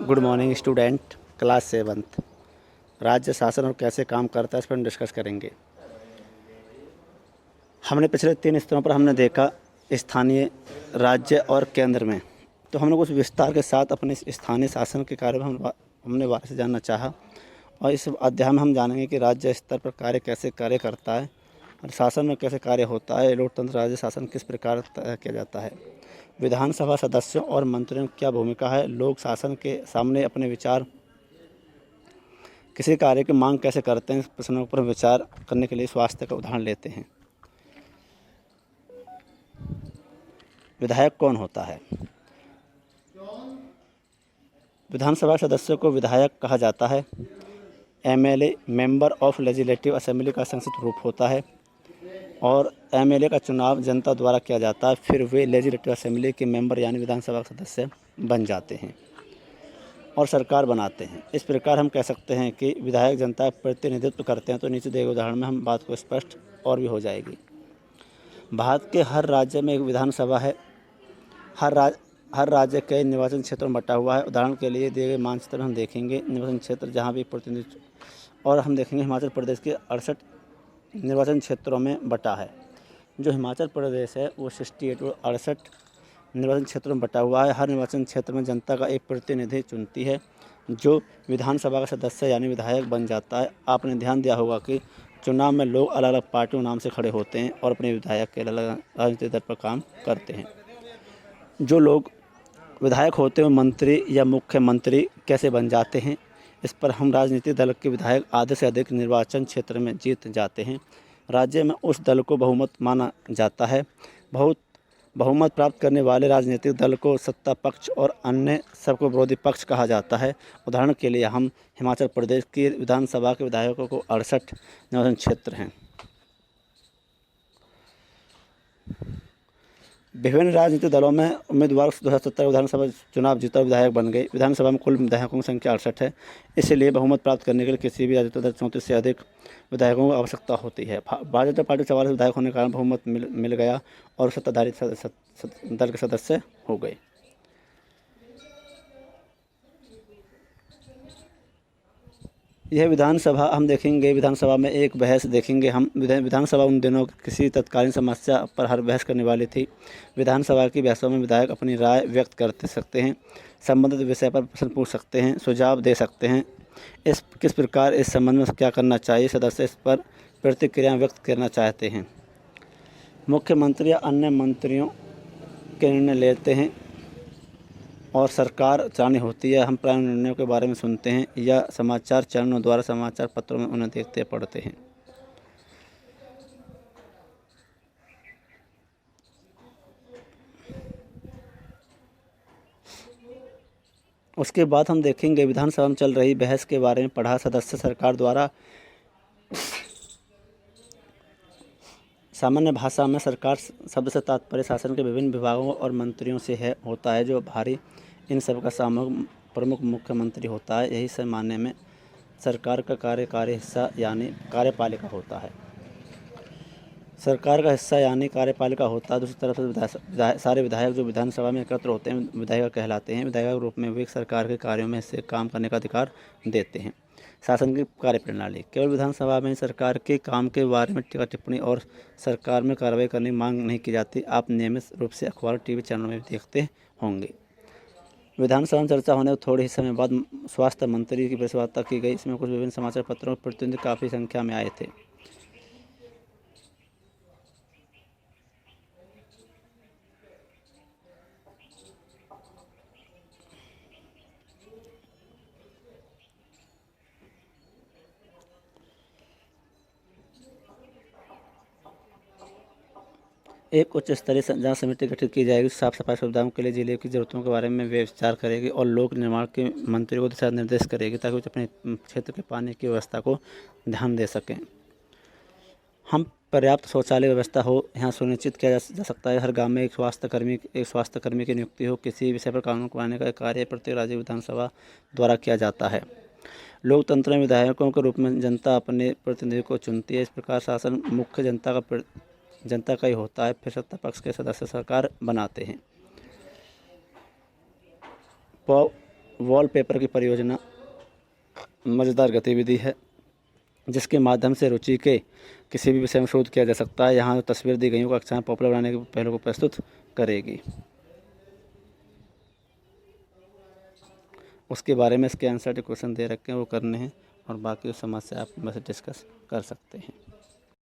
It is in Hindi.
Good morning student, class 7th। राज्य शासन और कैसे काम करता है इस पर हम डिस्कस करेंगे। हमने पिछले 3 स्तरों पर हमने देखा, स्थानीय, राज्य और केंद्र में। तो हम लोग उस विस्तार के साथ अपने स्थानीय शासन के कार्य में हमने बारे से जानना चाहा, और इस अध्याय में हम जानेंगे कि राज्य स्तर पर कार्य कैसे कार्य करता है और शासन में कैसे कार्य होता है। लोकतंत्र राज्य शासन किस प्रकार किया जाता है, विधानसभा सदस्यों और मंत्रियों की क्या भूमिका है, लोक शासन के सामने अपने विचार, किसी कार्य की मांग कैसे करते हैं। प्रश्नों पर विचार करने के लिए स्वास्थ्य का उदाहरण लेते हैं। विधायक कौन होता है? विधानसभा सदस्यों को विधायक कहा जाता है। MLA member of legislative assembly का संक्षिप्त रूप होता है, और एमएलए का चुनाव जनता द्वारा किया जाता है। फिर वे लेजिस्लेटिव असेंबली के मेंबर यानी विधानसभा सदस्य बन जाते हैं और सरकार बनाते हैं। इस प्रकार हम कह सकते हैं कि विधायक जनता का प्रतिनिधित्व करते हैं। तो नीचे दिए गए उदाहरण में हम बात को स्पष्ट और भी हो जाएगी। भारत के हर राज्य में एक विधानसभा है। हर राज्य कई निर्वाचन क्षेत्रों में बटा हुआ है। उदाहरण के लिए दिए गए मानचित्र में हम देखेंगे निर्वाचन क्षेत्र जहाँ भी प्रतिनिधित्व, और हम देखेंगे हिमाचल प्रदेश के 68 निर्वाचन क्षेत्रों में बटा है। जो हिमाचल प्रदेश है वो 68 और 68 निर्वाचन क्षेत्रों में बटा हुआ है। हर निर्वाचन क्षेत्र में जनता का एक प्रतिनिधि चुनती है, जो विधानसभा का सदस्य यानी विधायक बन जाता है। आपने ध्यान दिया होगा कि चुनाव में लोग अलग अलग पार्टियों नाम से खड़े होते हैं और अपने विधायक के अलग अलग राजनीतिक दल पर काम करते हैं। जो लोग विधायक होते हैं मंत्री या मुख्यमंत्री कैसे बन जाते हैं, इस पर हम राजनीतिक दल के विधायक आधे से अधिक निर्वाचन क्षेत्र में जीत जाते हैं। राज्य में उस दल को बहुमत माना जाता है। बहुमत प्राप्त करने वाले राजनीतिक दल को सत्ता पक्ष और अन्य सबको विरोधी पक्ष कहा जाता है। उदाहरण के लिए हम हिमाचल प्रदेश की विधानसभा के विधायकों को 68 निर्वाचन क्षेत्र हैं। विभिन्न राजनीतिक दलों में उम्मीदवार 2017 विधानसभा चुनाव जीता और विधायक बन गए। विधानसभा में कुल विधायकों की संख्या 68 है। इसलिए बहुमत प्राप्त करने के लिए किसी भी राजनीतिक दल 34 से अधिक विधायकों की आवश्यकता होती है। भारतीय जनता पार्टी 44 विधायक होने के कारण बहुमत मिल गया और सत्ताधारी दल के सदस्य हो गए। यह विधानसभा हम देखेंगे। विधानसभा में एक बहस देखेंगे हम। विधानसभा उन दिनों किसी तत्कालीन समस्या पर हर बहस करने वाली थी। विधानसभा की बहसों में विधायक अपनी राय व्यक्त कर सकते हैं, संबंधित विषय पर प्रश्न पूछ सकते हैं, सुझाव दे सकते हैं। किस प्रकार इस संबंध में क्या करना चाहिए, सदस्य इस पर प्रतिक्रिया व्यक्त करना चाहते हैं। मुख्यमंत्री या अन्य मंत्रियों के निर्णय लेते हैं और सरकार चलानी होती है। हम प्राइम निर्णयों के बारे में सुनते हैं या समाचार चैनलों द्वारा समाचार पत्रों में उन्हें देखते पढ़ते हैं। उसके बाद हम देखेंगे विधानसभा में चल रही बहस के बारे में पढ़ा। सदस्य सरकार द्वारा, सामान्य भाषा में सरकार शब्द से तात्पर्य शासन के विभिन्न विभागों और मंत्रियों से होता है। जो भारी इन सब का सामूहिक प्रमुख मुख्यमंत्री होता है। यही से मानने में सरकार का कार्यकारी हिस्सा यानी कार्यपालिका होता है। सरकार का हिस्सा यानी कार्यपालिका होता है। दूसरी तरफ से सारे विधायक जो विधानसभा में एकत्र होते हैं विधायक कहलाते हैं। विधायक के रूप में वे सरकार के कार्यों में से काम करने का अधिकार देते हैं। शासन की कार्यप्रणाली, केवल विधानसभा में सरकार के काम के बारे में टीका टिप्पणी और सरकार में कार्रवाई करने की मांग नहीं की जाती। आप नियमित रूप से अखबार टीवी चैनलों में देखते होंगे। विधानसभा में चर्चा होने के थोड़े ही समय बाद स्वास्थ्य मंत्री की प्रेस वार्ता की गई। इसमें कुछ विभिन्न समाचार पत्रों के प्रतिनिधि काफ़ी संख्या में आए थे। एक उच्च स्तरीय जांच समिति गठित की जाएगी। साफ सफाई सुविधाओं के लिए जिले की जरूरतों के बारे में विचार करेगी और लोक निर्माण के मंत्री को दिशा निर्देश करेगी ताकि वो अपने क्षेत्र के पानी की व्यवस्था को ध्यान दे सकें। हम पर्याप्त शौचालय व्यवस्था हो यहाँ सुनिश्चित किया जा सकता है। हर गांव में एक स्वास्थ्य कर्मी की नियुक्ति हो। किसी विषय पर कानून बनाने का कार्य प्रत्येक राज्य विधानसभा द्वारा किया जाता है। लोकतंत्र में विधायकों के रूप में जनता अपने प्रतिनिधि को चुनती है। इस प्रकार शासन मुख्य जनता का ही होता है। फिर सत्ता पक्ष के सदस्य सरकार बनाते हैं। वॉलपेपर की परियोजना मज़ेदार गतिविधि है जिसके माध्यम से रुचि के किसी भी विषय में शोध किया जा सकता है। यहाँ जो तस्वीर दी गई है वो कक्षाएं पॉपुलर बनाने के पहलू को प्रस्तुत करेगी। उसके बारे में इसके आंसर क्वेश्चन दे रखे हैं वो करने हैं और बाकी समस्या आप में से डिस्कस कर सकते हैं।